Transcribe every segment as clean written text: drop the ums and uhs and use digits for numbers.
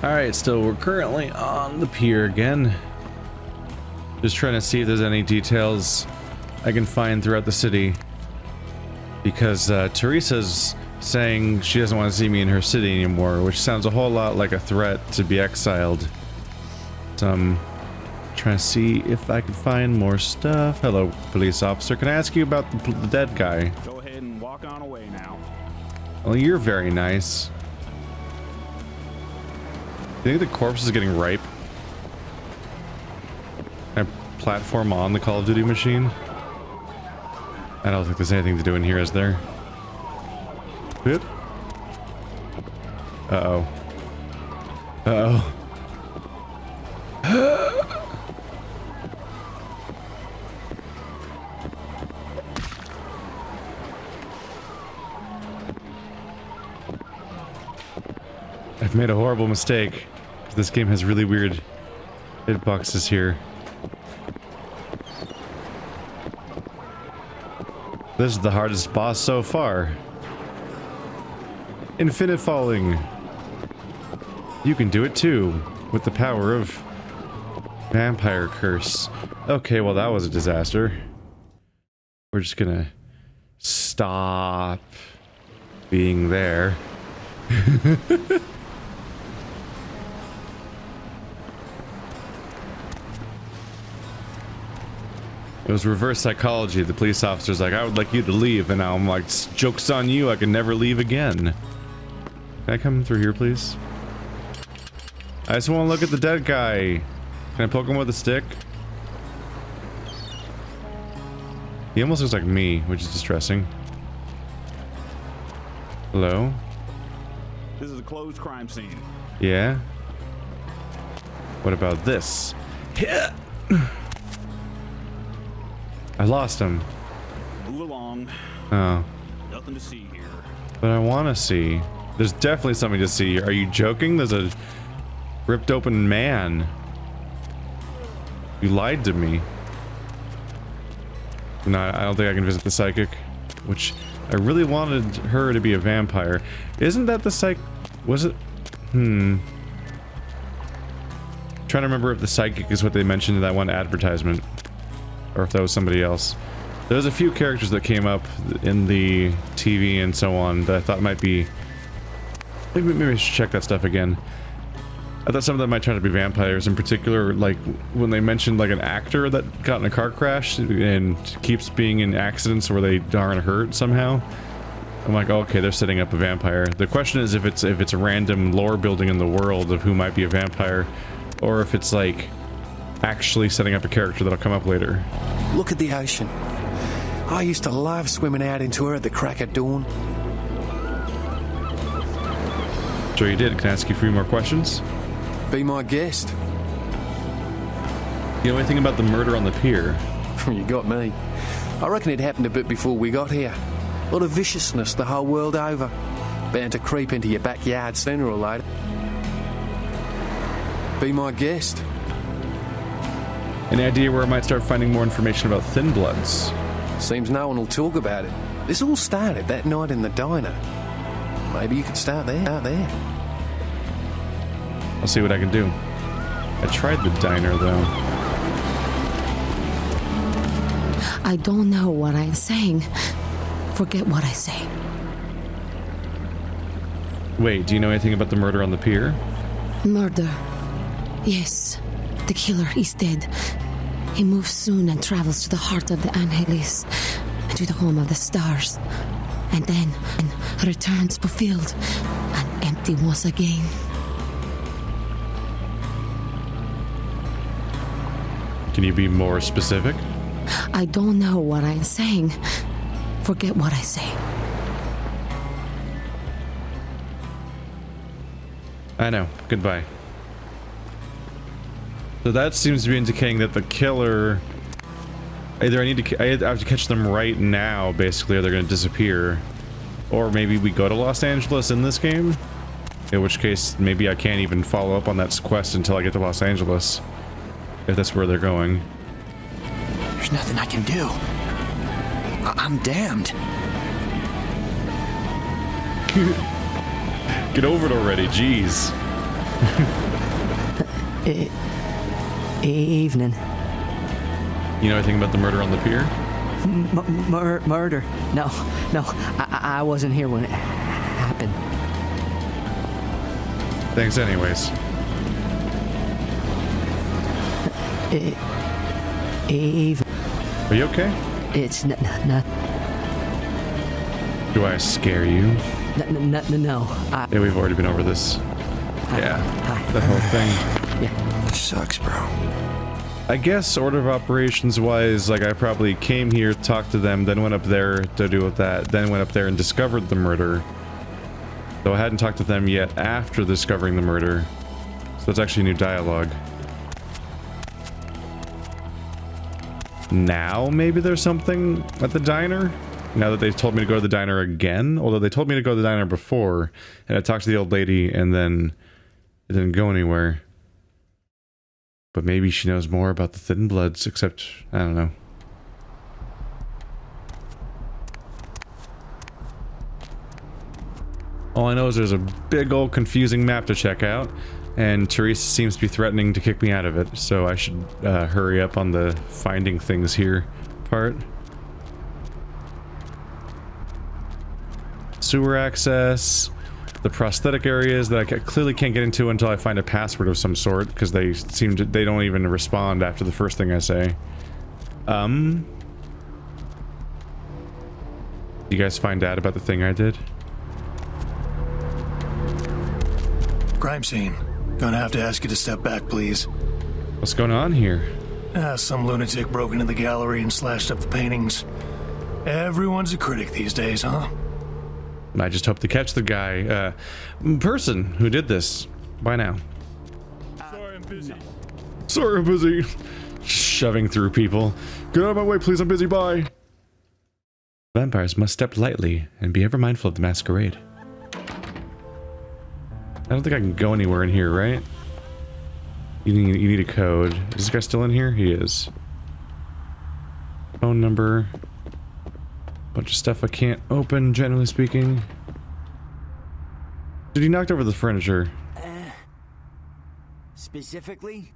Alright, still we're currently on the pier again. Just trying to see if there's any details I can find throughout the city. Because Teresa's saying she doesn't want to see me in her city anymore, which sounds a whole lot like a threat to be exiled. So I'm trying to see if I can find more stuff. Hello, police officer. Can I ask you about the dead guy? Go ahead and walk on away now. Well, you're very nice. Do you think the corpse is getting ripe? Can I platform on the Call of Duty machine? I don't think there's anything to do in here, is there? Whoop. Uh-oh. Uh-oh. I've made a horrible mistake. This game has really weird hitboxes here. This is the hardest boss so far. Infinite falling. You can do it too, with the power of vampire curse. Okay, well that was a disaster. We're just gonna stop being there. It was reverse psychology. The police officer's like, I would like you to leave, and now I'm like, joke's on you, I can never leave again. Can I come through here, please? I just want to look at the dead guy. Can I poke him with a stick? He almost looks like me, which is distressing. Hello? This is a closed crime scene. Yeah? What about this? I lost him. Move along. Oh. Nothing to see here. But I want to see. There's definitely something to see here. Are you joking? There's a ripped open man. You lied to me. No, I don't think I can visit the psychic. Which, I really wanted her to be a vampire. Isn't that the psych... Was it? Trying to remember if the psychic is what they mentioned in that one advertisement. Or if that was somebody else. There's a few characters that came up in the TV and so on that I thought might be... Maybe I should check that stuff again. I thought some of them might try to be vampires. In particular, like, when they mentioned, like, an actor that got in a car crash and keeps being in accidents where they aren't hurt somehow. I'm like, oh, okay, they're setting up a vampire. The question is if it's a random lore building in the world of who might be a vampire, or if it's, like, actually setting up a character that'll come up later. Look at the ocean. I used to love swimming out into her at the crack of dawn. Sure you did. Can I ask you a few more questions? Be my guest. You know anything about the murder on the pier? You got me. I reckon it happened a bit before we got here. A lot of viciousness the whole world over. Bound to creep into your backyard sooner or later. Be my guest. Any idea where I might start finding more information about Thin Bloods? Seems no one will talk about it. This all started that night in the diner. Maybe you could start there. I'll see what I can do. I tried the diner, though. I don't know what I'm saying. Forget what I say. Wait, do you know anything about the murder on the pier? Murder. Yes. The killer is dead. He moves soon and travels to the heart of the Angelis and to the home of the stars. And then returns fulfilled and empty once again. Can you be more specific? I don't know what I'm saying. Forget what I say. I know. Goodbye. So that seems to be indicating that the killer... Either I have to catch them right now, basically, or they're going to disappear. Or maybe we go to Los Angeles in this game? In which case, maybe I can't even follow up on that quest until I get to Los Angeles. If that's where they're going. There's nothing I can do. I'm damned. Get over it already, jeez. Evening. You know anything about the murder on the pier? Murder? No. I wasn't here when it happened. Thanks anyways. Evening. Are you okay? It's not. Do I scare you? No. Yeah, we've already been over this. Yeah, the whole thing. Yeah. Sucks, bro. I guess order of operations wise, like I probably came here, talked to them, then went up there to deal with that, then went up there and discovered the murder. Though I hadn't talked to them yet after discovering the murder. So that's actually new dialogue. Now maybe there's something at the diner? Now that they've told me to go to the diner again? Although they told me to go to the diner before, and I talked to the old lady, and then it didn't go anywhere. But maybe she knows more about the Thin Bloods, except, I don't know. All I know is there's a big old confusing map to check out, and Teresa seems to be threatening to kick me out of it, so I should hurry up on the finding things here part. Sewer access, the prosthetic areas that I clearly can't get into until I find a password of some sort, because they don't even respond after the first thing I say. You guys find out about the thing I did? Crime scene. Gonna have to ask you to step back, please. What's going on here? Some lunatic broke into the gallery and slashed up the paintings. Everyone's a critic these days, huh? I just hope to catch the guy, person who did this. By now. Sorry, I'm busy. Sorry, I'm busy. Shoving through people. Get out of my way, please, I'm busy, bye. Vampires must step lightly and be ever mindful of the masquerade. I don't think I can go anywhere in here, right? You need a code. Is this guy still in here? He is. Phone number. Bunch of stuff I can't open, generally speaking. Dude, he knocked over the furniture. Specifically?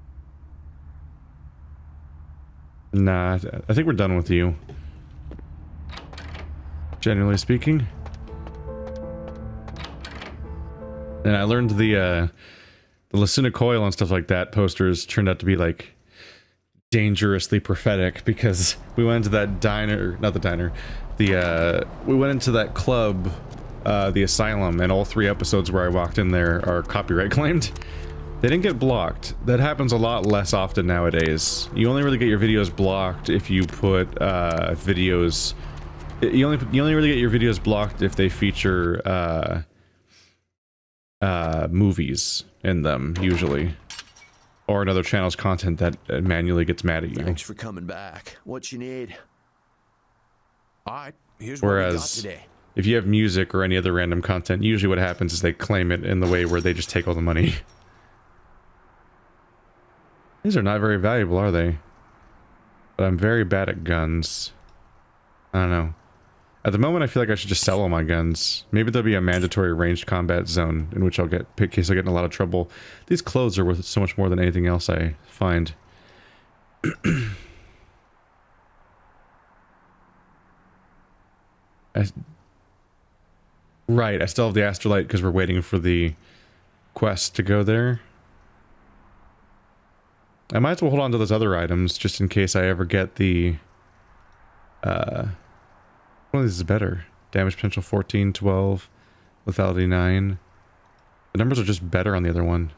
Nah, I think we're done with you. Generally speaking. And I learned the Lacuna Coil and stuff like that posters turned out to be like dangerously prophetic, because we went into that diner, not the diner, we went into that club, the Asylum, and all 3 episodes where I walked in there are copyright claimed. They didn't get blocked. That happens a lot less often nowadays. You only really get your videos blocked if you put videos. You only really get your videos blocked if they feature movies in them, usually, or another channel's content that manually gets mad at you. Thanks for coming back. What you need? Alright, here's what we got Whereas, today. if you have music or any other random content, usually what happens is they claim it in the way where they just take all the money. These are not very valuable, are they? But I'm very bad at guns. I don't know. At the moment, I feel like I should just sell all my guns. Maybe there'll be a mandatory ranged combat zone in which I'll get, in case I get in a lot of trouble. These clothes are worth so much more than anything else I find. Right, I still have the Astrolite because we're waiting for the quest to go there. I might as well hold on to those other items just in case I ever get the... one of these is better. Damage potential 14, 12, lethality 9. The numbers are just better on the other one.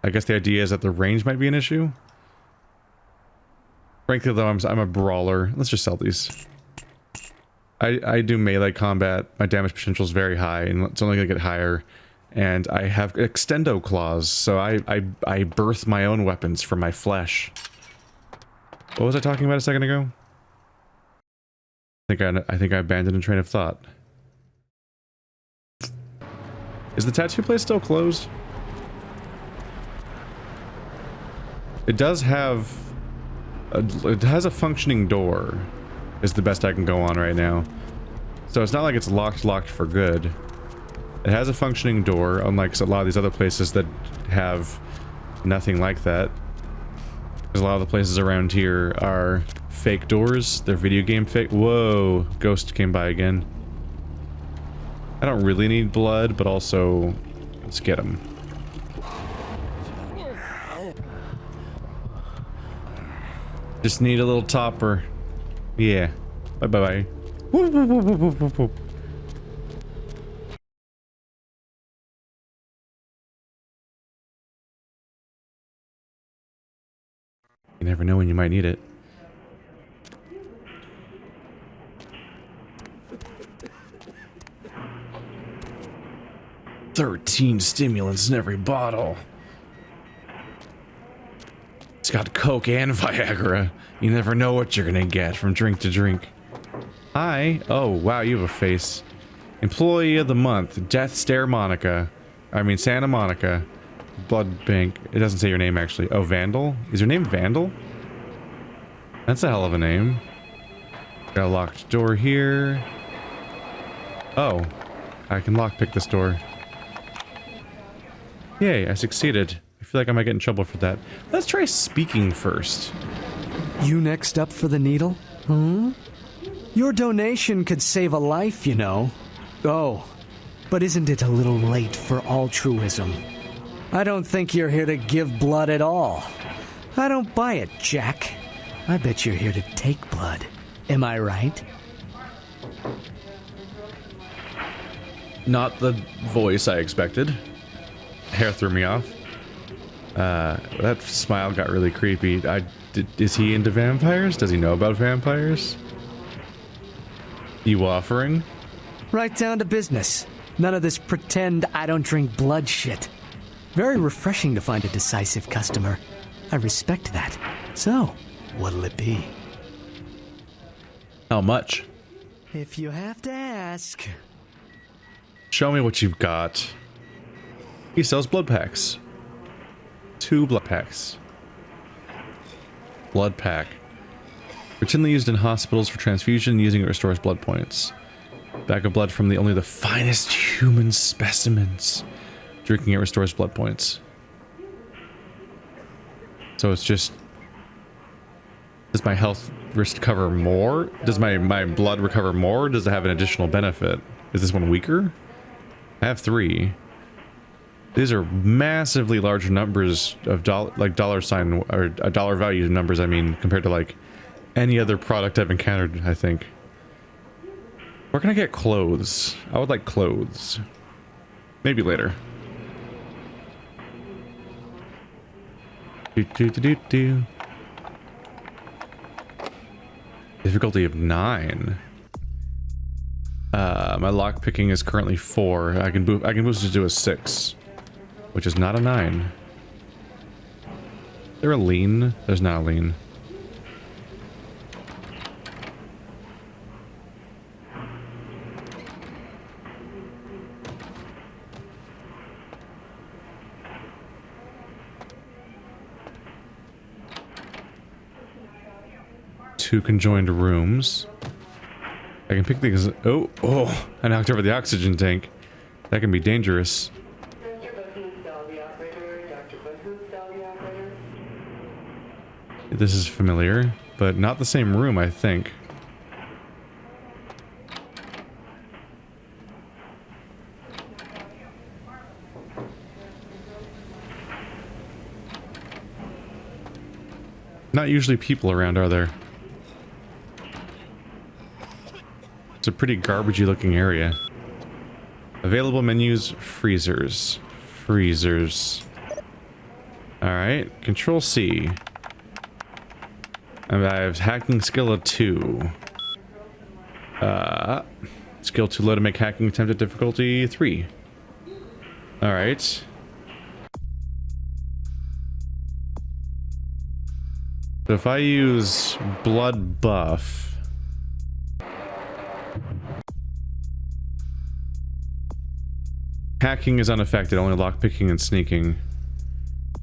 I guess the idea is that the range might be an issue. Frankly though, I'm a brawler. Let's just sell these. I do melee combat. My damage potential is very high, and it's only going to get higher. And I have extendo claws, so I birth my own weapons from my flesh. What was I talking about a second ago? I think I abandoned a train of thought. Is the tattoo place still closed? It does have... it has a functioning door, is the best I can go on right now. So it's not like it's locked for good. It It has a functioning door, unlike a lot of these other places that have nothing like that. Because a lot of the places around here are fake doors. They're video game fake. Whoa, ghost came by again. I don't really need blood, but also let's get him. Just need a little topper. Yeah. Bye bye bye. Whoop, whoop, whoop, whoop, whoop, whoop. You never know when you might need it. "13 stimulants in every bottle. It's got Coke and Viagra. You never know what you're gonna get from drink to drink." Hi. Oh, wow, you have a face. Employee of the month, Death Stare Monica. I mean, Santa Monica. Blood Bank. It doesn't say your name, actually. Oh, Vandal? Is your name Vandal? That's a hell of a name. Got a locked door here. Oh. I can lockpick this door. Yay, I succeeded. I feel like I might get in trouble for that. Let's try speaking first. You next up for the needle? Hmm? Your donation could save a life, you know. Oh, but isn't it a little late for altruism? I don't think you're here to give blood at all. I don't buy it, Jack. I bet you're here to take blood. Am I right? Not the voice I expected. Hair threw me off. That smile got really creepy. Is he into vampires? Does he know about vampires? You offering? Right down to business. None of this pretend I don't drink blood shit. Very refreshing to find a decisive customer. I respect that. So, what'll it be? How much? If you have to ask. Show me what you've got. He sells blood packs. 2 blood packs. Blood pack. Routinely used in hospitals for transfusion, using it restores blood points. Bag of blood from only the finest human specimens. Drinking it restores blood points. So it's just... Does my health recover more? Does my blood recover more? Or does it have an additional benefit? Is this one weaker? I have 3. These are massively large numbers of dollar sign or a dollar value numbers, I mean, compared to like any other product I've encountered, I think. Where can I get clothes? I would like clothes. Maybe later. Difficulty of 9. My lockpicking is currently 4. I can boost it to a 6, which is not a 9. Is there a lean? There's not a lean. Two conjoined rooms. I can pick these. Oh, I knocked over the oxygen tank. That can be dangerous. This is familiar, but not the same room, I think. Not usually people around, are there? It's a pretty garbagey looking area. Available menus, freezers. Freezers. Alright, Control C. And I have hacking skill of 2. Skill too low to make hacking attempt at difficulty 3. Alright. So if I use blood buff... Hacking is unaffected, only lockpicking and sneaking.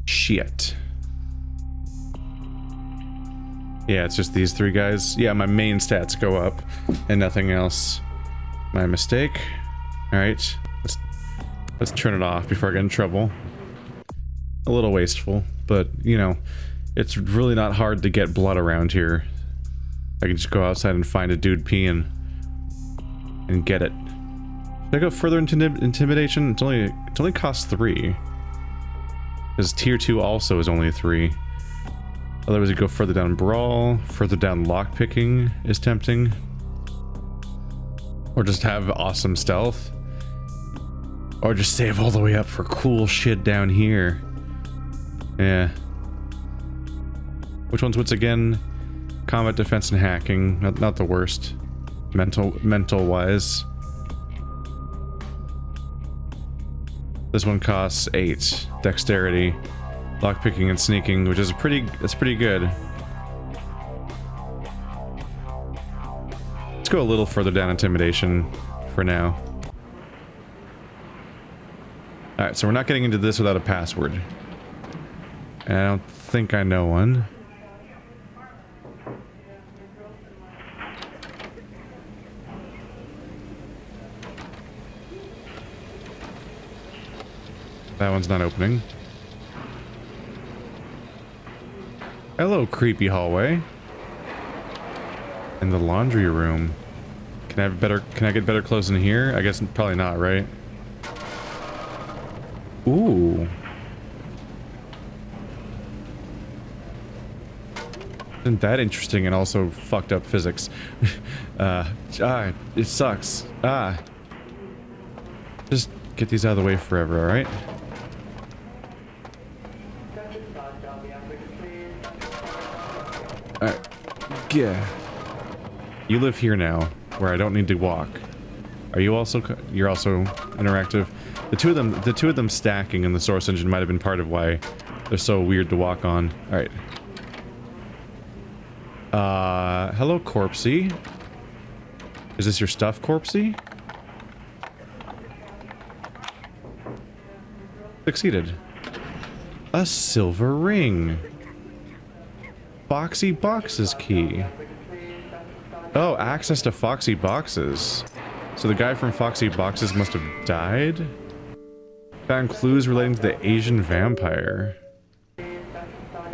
Shit. Yeah, it's just these 3 guys. Yeah, my main stats go up and nothing else. My mistake. Alright. Let's turn it off before I get in trouble. A little wasteful, but, you know, it's really not hard to get blood around here. I can just go outside and find a dude peeing. And get it. Should I go further into intimidation? It only costs 3. Because tier 2 also is only 3. Otherwise, you go further down brawl, further down lockpicking is tempting. Or just have awesome stealth. Or just save all the way up for cool shit down here. Yeah. Which one's what's again? Combat, defense, and hacking. Not the worst. Mental wise. This one costs 8. Dexterity. Lockpicking and sneaking, which is that's pretty good. Let's go a little further down intimidation for now. Alright, so we're not getting into this without a password. And I don't think I know one. That one's not opening. Hello, creepy hallway. In the laundry room. Can I get better clothes in here? I guess probably not, right? Ooh. Isn't that interesting and also fucked up physics? It sucks. Just get these out of the way forever, alright? Alright. Yeah. You live here now, where I don't need to walk. Are you also... You're also interactive? The two of them stacking in the source engine might have been part of why they're so weird to walk on. Alright. Hello, Corpsey. Is this your stuff, Corpsey? Succeeded. A silver ring. Foxy Boxes key. Oh, access to Foxy Boxes. So the guy from Foxy Boxes must have died? Found clues relating to the Asian vampire.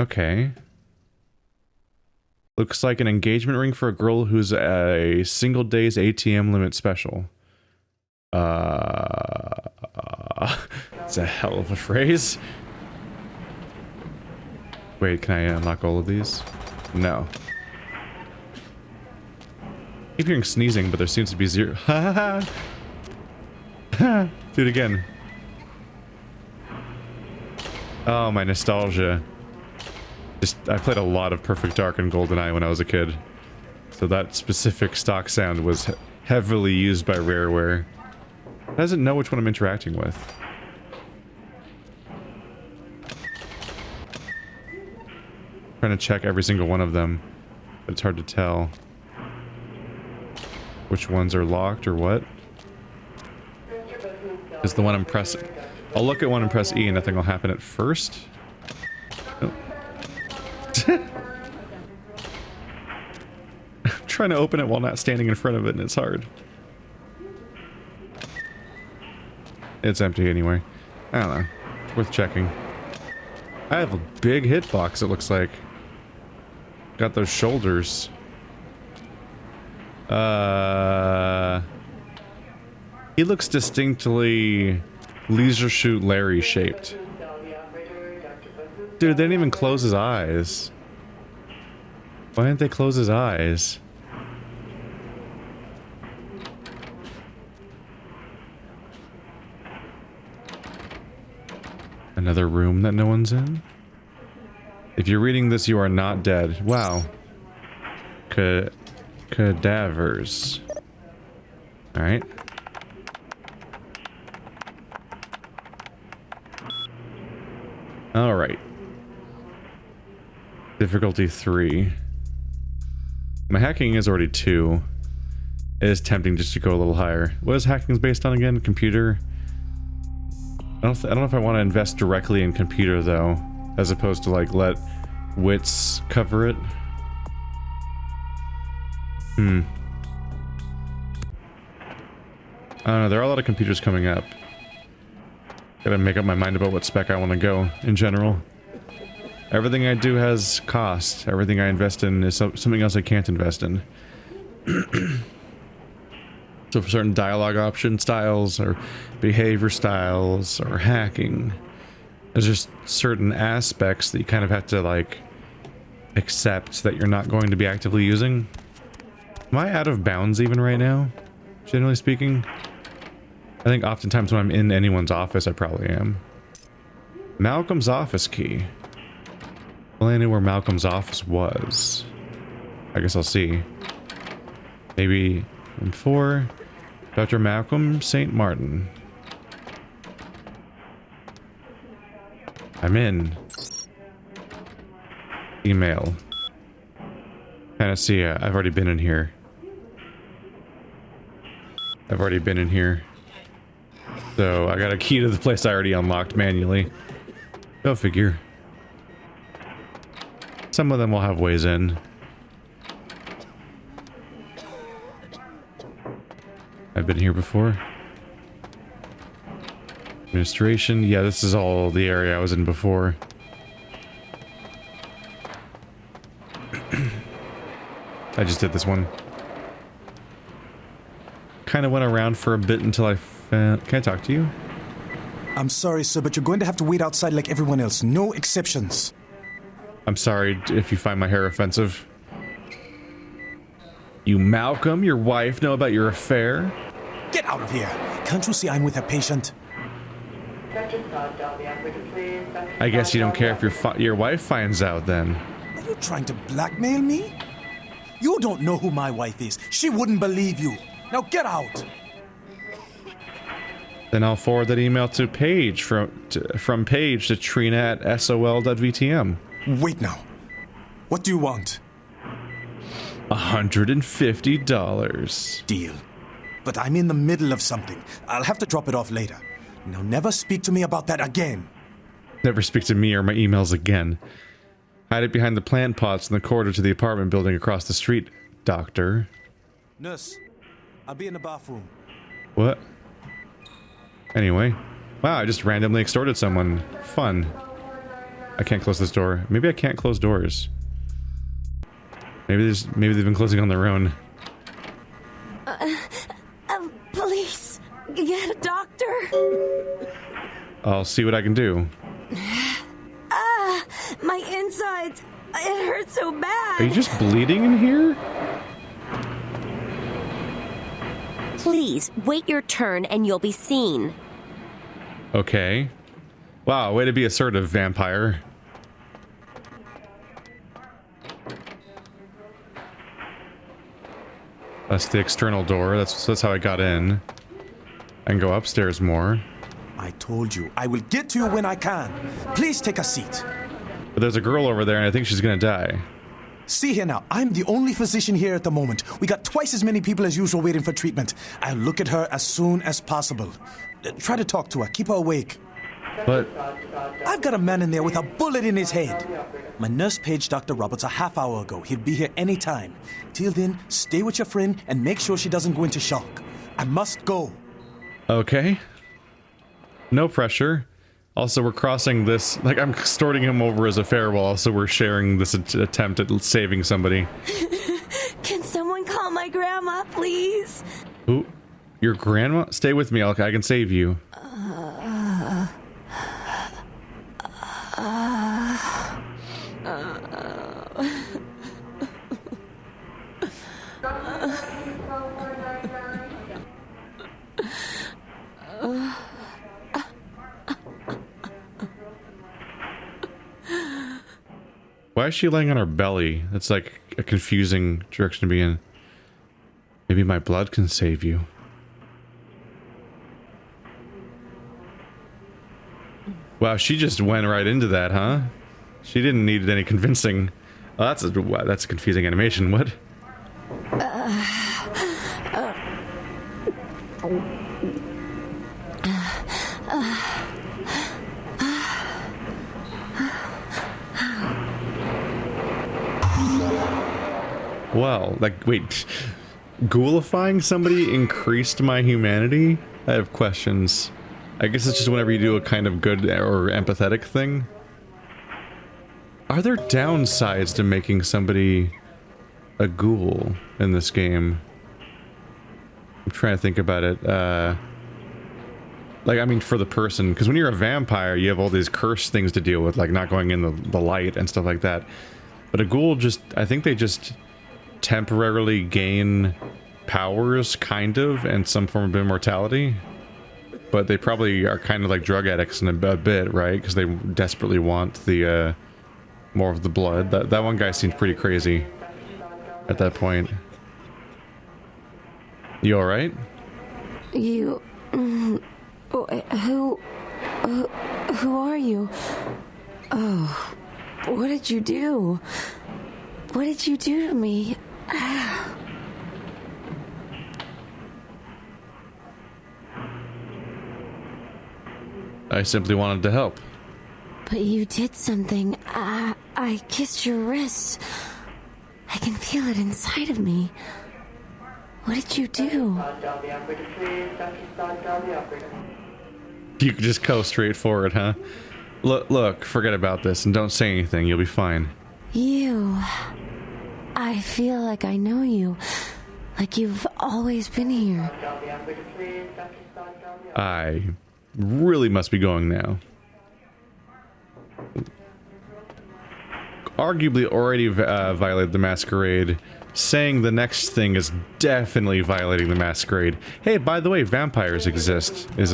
Okay. Looks like an engagement ring for a girl who's a single day's ATM limit special. It's a hell of a phrase. Wait, can I unlock all of these? No. I keep hearing sneezing, but there seems to be 0. Ha ha. Do it again. Oh, my nostalgia. I played a lot of Perfect Dark and GoldenEye when I was a kid. So that specific stock sound was heavily used by Rareware. It doesn't know which one I'm interacting with. Trying to check every single one of them, but it's hard to tell which ones are locked or what. Is the one I'm pressing? I'll look at one and press E and nothing will happen at first. Oh. I'm trying to open it while not standing in front of it and it's hard. It's empty anyway. I don't know. It's worth checking. I have a big hitbox, it looks like. Got those shoulders. He looks distinctly Leisure Suit Larry shaped. Dude, they didn't even close his eyes. Why didn't they close his eyes? Another room that no one's in? If you're reading this, you are not dead. Wow. Cadavers. Alright. Alright. Difficulty 3. My hacking is already 2. It is tempting just to go a little higher. What is hacking based on again? Computer? I don't know if I want to invest directly in computer though, as opposed to like let wits cover it. I don't know, there are a lot of computers coming up. Gotta make up my mind about what spec I want to go in general. Everything I do has cost. Everything I invest in is something else I can't invest in. So for certain dialogue option styles or behavior styles or hacking, there's just certain aspects that you kind of have to like accept that you're not going to be actively using. Am I out of bounds even right now? Generally speaking, I think oftentimes when I'm in anyone's office, I probably am. Malcolm's office key. Well, I knew where Malcolm's office was. I guess I'll see. Maybe room 4. Dr. Malcolm St. Martin. I'm in. Email. Panacea. I've already been in here. So I got a key to the place I already unlocked manually. Go figure. Some of them will have ways in. I've been here before. Administration. Yeah, this is all the area I was in before. I just did this one. Kind of went around for a bit until I found... Can I talk to you? I'm sorry, sir, but you're going to have to wait outside like everyone else. No exceptions. I'm sorry if you find my hair offensive. You Malcolm, your wife, know about your affair? Get out of here. Can't you see I'm with a patient? I guess you don't care if your wife finds out then. Are you trying to blackmail me? You don't know who my wife is. She wouldn't believe you. Now get out. Then I'll forward that email to Paige from Paige to Trina at sol.vtm. Wait now. What do you want? $150. Deal. But I'm in the middle of something. I'll have to drop it off later. Now never speak to me about that again. Never speak to me or my emails again. Hide it behind the plant pots in the corridor to the apartment building across the street, Doctor. Nurse, I'll be in the bathroom. What? Anyway. Wow, I just randomly extorted someone. Fun. I can't close this door. Maybe I can't close doors. Maybe they've been closing on their own. Please, get a doctor. I'll see what I can do. My insides. It hurts so bad. Are you just bleeding in here? Please, wait your turn and you'll be seen. Okay. Wow, way to be assertive, vampire. That's the external door. That's how I got in. I can go upstairs more. I told you, I will get to you when I can. Please take a seat. But there's a girl over there and I think she's gonna die. See here now, I'm the only physician here at the moment. We got twice as many people as usual waiting for treatment. I'll look at her as soon as possible. Try to talk to her, keep her awake. But... I've got a man in there with a bullet in his head. My nurse paged Dr. Roberts a half hour ago. He'll be here any time. Till then, stay with your friend and make sure she doesn't go into shock. I must go. Okay. No pressure. Also, we're crossing this... Like, I'm extorting him over as a fair while also we're sharing this attempt at saving somebody. Can someone call my grandma, please? Ooh. Your grandma? Stay with me, I can save you. Why is she laying on her belly? That's like a confusing direction to be in. Maybe my blood can save you. Wow, she just went right into that, huh? She didn't need any convincing. Oh, that's a confusing animation. What? Well, like, wait, ghoulifying somebody increased my humanity? I have questions. I guess it's just whenever you do a kind of good or empathetic thing. Are there downsides to making somebody a ghoul in this game? I'm trying to think about it. Like, I mean, for the person, because when you're a vampire, you have all these curse things to deal with, like not going in the light and stuff like that. But a ghoul just, I think they just temporarily gain powers, kind of, and some form of immortality. But they probably are kind of like drug addicts in a bit, right? Because they desperately want the, more of the blood. That one guy seemed pretty crazy at that point. You alright? You... Who are you? Oh, what did you do? What did you do to me? I simply wanted to help. But you did something. I kissed your wrist. I can feel it inside of me. What did you do? You could just go straight for it, huh? Look, forget about this and don't say anything. You'll be fine. You. I feel like I know you. Like you've always been here. I really must be going now. Arguably already violated the Masquerade. Saying the next thing is definitely violating the Masquerade. Hey, by the way, vampires exist is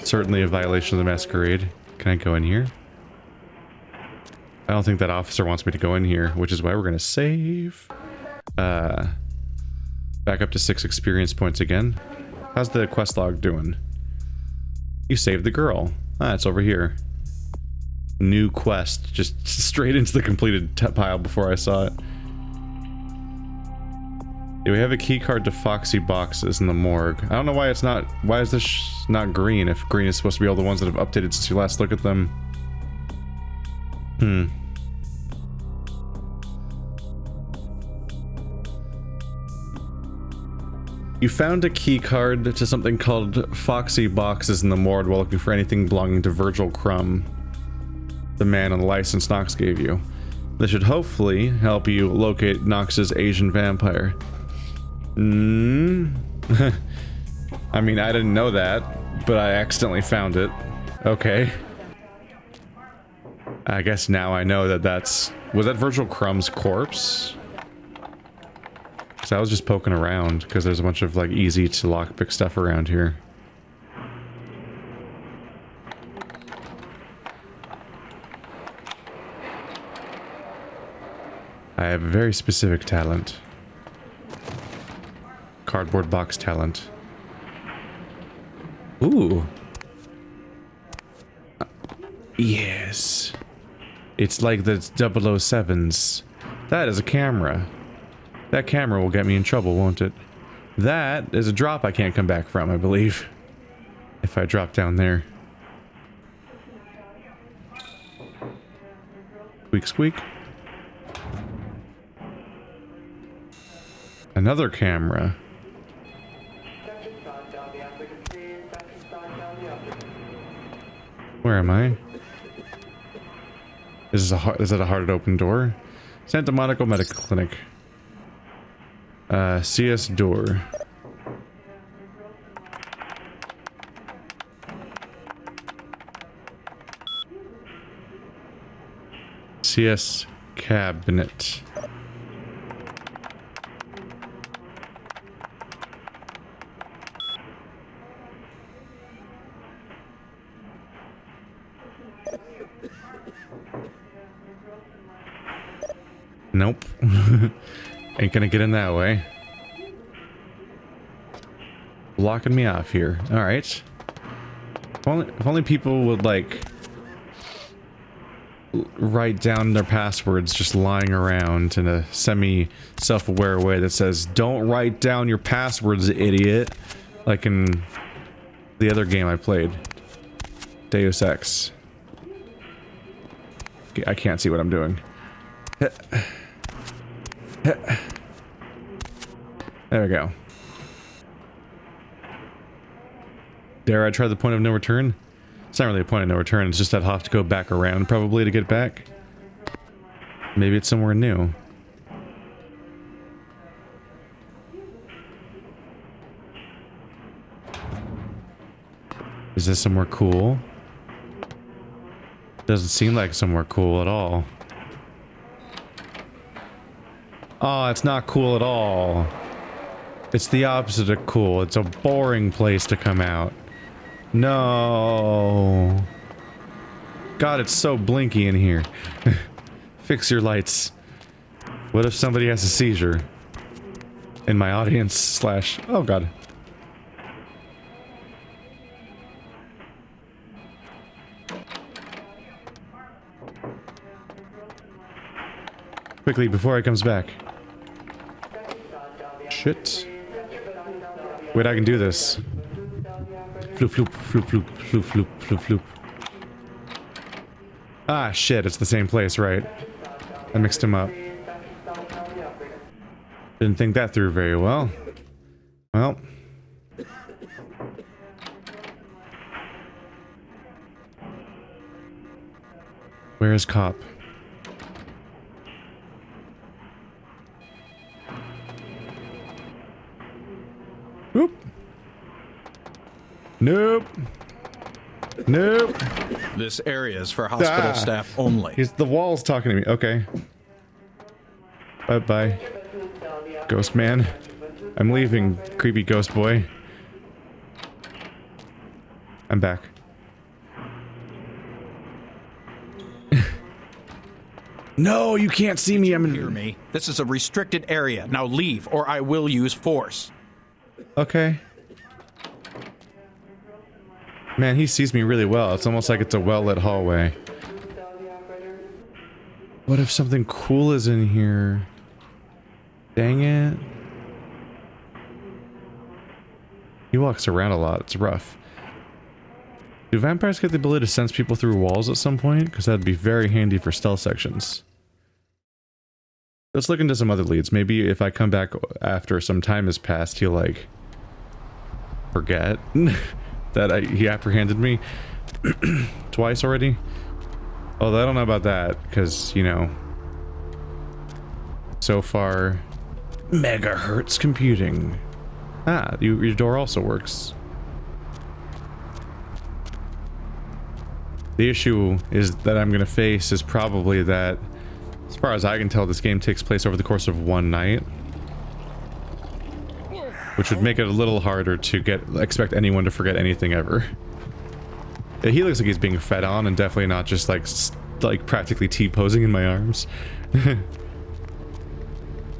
certainly a violation of the Masquerade. Can I go in here? I don't think that officer wants me to go in here, which is why we're gonna save. Back up to 6 experience points again. How's the quest log doing? You saved the girl. Ah, it's over here. New quest, just straight into the completed pile before I saw it. Yeah, we have a key card to Foxy boxes in the morgue. I don't know why it's not. Why is this not green? If green is supposed to be all the ones that have updated since you last looked at them. You found a key card to something called Foxy boxes in the morgue while looking for anything belonging to Virgil Crumb, the man on the license Knox gave you. This should hopefully help you locate Knox's Asian vampire. I mean, I didn't know that, but I accidentally found it. Okay. I guess now I know that that's... Was that Virgil Crumb's corpse? Because I was just poking around, because there's a bunch of, like, easy to lockpick stuff around here. I have a very specific talent. Cardboard box talent. Ooh. Yes. It's like the 007s. That is a camera. That camera will get me in trouble, won't it? That is a drop I can't come back from, I believe. If I drop down there. Squeak, squeak. Another camera. Where am I? Is that a hard to open door? Santa Monica Medical Clinic. CS door. CS cabinet. Nope. Ain't gonna get in that way. Blocking me off here. Alright. If only people would, like, write down their passwords just lying around in a semi-self-aware way that says, "Don't write down your passwords, idiot." Like in the other game I played. Deus Ex. I can't see what I'm doing. There we go. Dare I try the point of no return? It's not really a point of no return, it's just that I'll have to go back around probably to get back. Maybe it's somewhere new. Is this somewhere cool? Doesn't seem like somewhere cool at all. Oh, it's not cool at all. It's the opposite of cool. It's a boring place to come out. No. God, it's so blinky in here. Fix your lights. What if somebody has a seizure? In my audience slash... Oh god. Quickly, before he comes back. Shit. Wait, I can do this. Floop, floop, floop, floop, floop, floop, floop, floop. Ah, shit, it's the same place, right? I mixed him up. Didn't think that through very well. Well. Where is Cop? Nope. Nope. Nope. This area is for hospital staff only. The wall's talking to me. Okay. Bye-bye. Ghost man. I'm leaving, creepy ghost boy. I'm back. No, you can't see me. I'm in... Hear me. This is a restricted area. Now leave, or I will use force. Okay. Man, he sees me really well. It's almost like it's a well-lit hallway. What if something cool is in here? Dang it. He walks around a lot. It's rough. Do vampires get the ability to sense people through walls at some point? Because that'd be very handy for stealth sections. Let's look into some other leads. Maybe if I come back after some time has passed, he'll like... forget that he apprehended me twice already. Although I don't know about that, because, you know, so far, megahertz computing. Ah, your door also works. The issue is that I'm gonna face is probably that, as far as I can tell, this game takes place over the course of one night. Which would make it a little harder to expect anyone to forget anything ever. Yeah, he looks like he's being fed on and definitely not just like practically T-posing in my arms.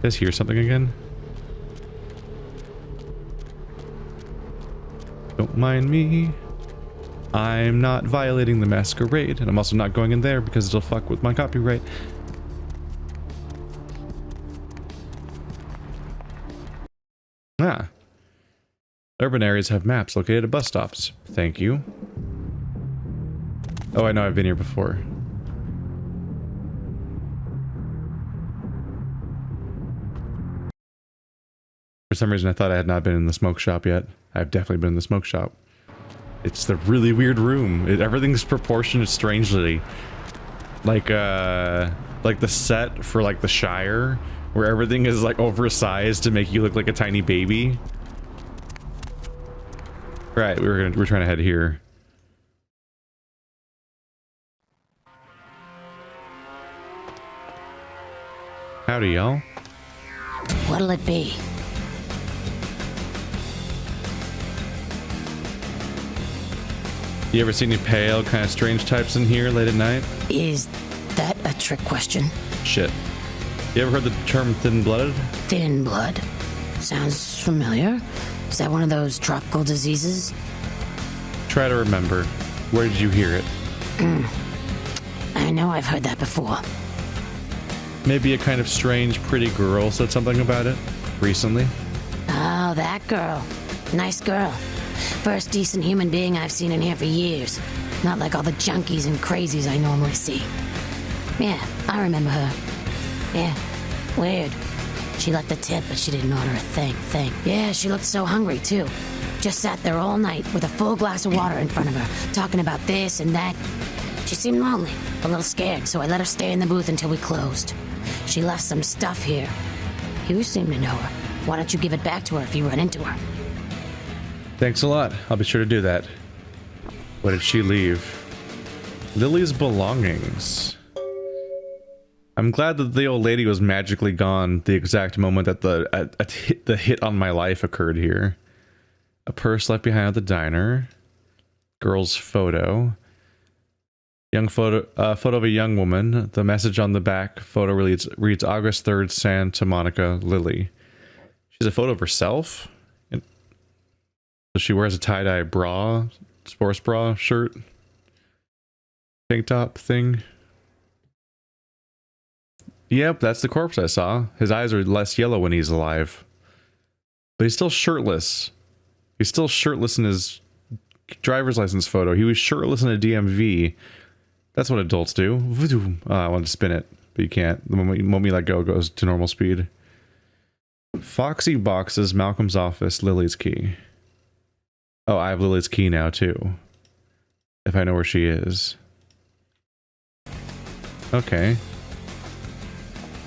Does hear something again? Don't mind me. I'm not violating the Masquerade, and I'm also not going in there because it'll fuck with my copyright. Ah. Urban areas have maps located at bus stops. Thank you. Oh, I know I've been here before. For some reason I thought I had not been in the smoke shop yet. I've definitely been in the smoke shop. It's the really weird room. Everything's proportionate strangely. Like the set for like the Shire, where everything is like oversized to make you look like a tiny baby. Right, we're trying to head here. Howdy, y'all. What'll it be? You ever see any pale, kind of strange types in here late at night? Is that a trick question? Shit. You ever heard the term thin-blooded? Thin blood. Sounds familiar. Is that one of those tropical diseases? Try to remember. Where did you hear it? I know I've heard that before. Maybe a kind of strange, pretty girl said something about it recently. Oh, that girl. Nice girl. First decent human being I've seen in here for years. Not like all the junkies and crazies I normally see. Yeah, I remember her. Yeah, weird. She left a tip, but she didn't order a thing. Yeah, she looked so hungry, too. Just sat there all night with a full glass of water in front of her, talking about this and that. She seemed lonely, a little scared, so I let her stay in the booth until we closed. She left some stuff here. You seem to know her. Why don't you give it back to her if you run into her? Thanks a lot. I'll be sure to do that. What did she leave? Lily's belongings. I'm glad that the old lady was magically gone the exact moment that the hit on my life occurred here. A purse left behind at the diner. Girl's photo. Photo of a young woman. The message on the back photo reads August 3rd, Santa Monica, Lily. She's a photo of herself. So she wears a tie-dye bra, sports bra shirt, tank top thing. Yep, that's the corpse I saw. His eyes are less yellow when he's alive. But he's still shirtless. He's still shirtless in his driver's license photo. He was shirtless in a DMV. That's what adults do. Oh, I wanted to spin it, but you can't. The moment you let go, it goes to normal speed. Foxy boxes, Malcolm's office, Lily's key. Oh, I have Lily's key now, too. If I know where she is. Okay.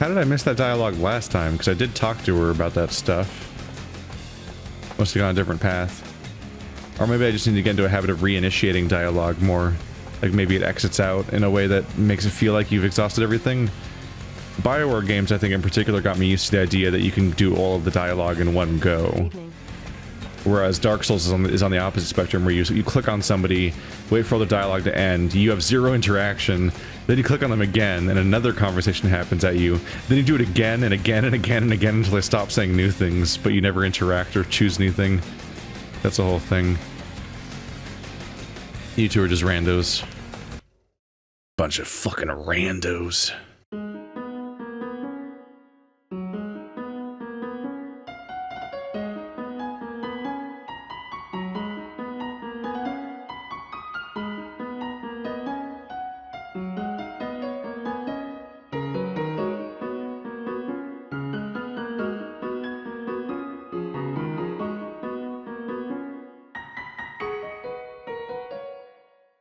How did I miss that dialogue last time? Because I did talk to her about that stuff. Must have gone a different path. Or maybe I just need to get into a habit of reinitiating dialogue more. Like maybe it exits out in a way that makes it feel like you've exhausted everything. BioWare games, I think in particular, got me used to the idea that you can do all of the dialogue in one go. Whereas Dark Souls is on the opposite spectrum, where you click on somebody, wait for all the dialogue to end, you have zero interaction, then you click on them again, and another conversation happens at you. Then you do it again and again and again and again until they stop saying new things, but you never interact or choose anything. That's the whole thing. You two are just randos. Bunch of fucking randos.